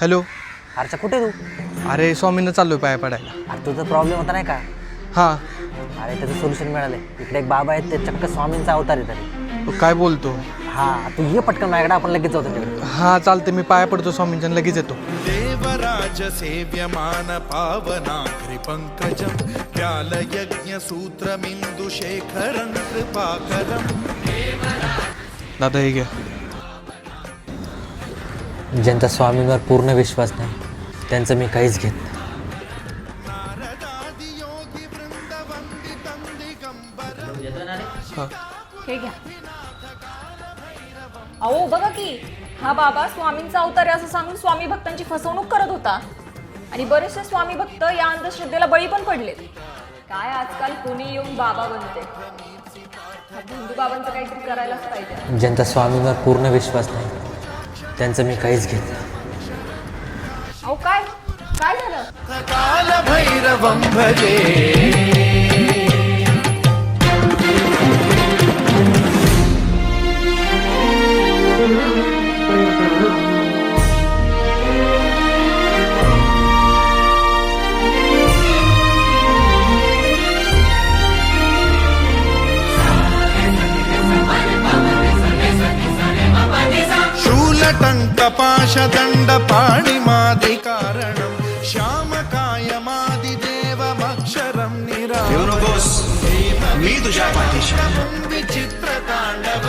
Hello. अर्चा कुठे तू? अरे स्वामींना चाललोय पाया पडायला. अरे तुझा प्रॉब्लेम होता नाही का? हां. अरे त्याचं सोल्युशन मिळालंय. इकडे एक बाबा आहेत, ते चक्क स्वामींचा अवतार आहे तरी. काय बोलतो? हां, तू ये पटकन माझ्याकडे, आपण लगेच जाऊ तिकडे. हां चालते, मी पाया पडतो स्वामींच्या, लगेच येतो. देवराज सेव्यमान पावनाग्रि पंकजं व्यालयज्ञ सूत्रमिंदु शेखरं कृपाकरं. दादा हे घ्या. ज्यांचा स्वामींवर पूर्ण विश्वास नाही त्यांचं मी काहीच घेत नाही. हे घ्या. अहो बघा की, हा बाबा स्वामींचा अवतार आहे असं सांगून स्वामी भक्तांची फसवणूक करत होता. आणि बरेचसे स्वामी भक्त या अंधश्रद्धेला बळी पण पडले. काय आजकाल कोणी येऊन बाबा बनते. हिंदू बाबांचं काहीतरी करायलाच पाहिजे. ज्यांचा स्वामींवर पूर्ण विश्वास नाही त्यांचं मी काहीच घेत नाही. अहो काय काय झालं? काल भैरवं भजे. शूलटङ्कपाशदण्ड पाणिमादिकारणं श्यामकायमादिदेवमक्षरं निरामयं. मी तुझ्या पाठीशी. विचित्रताण्डव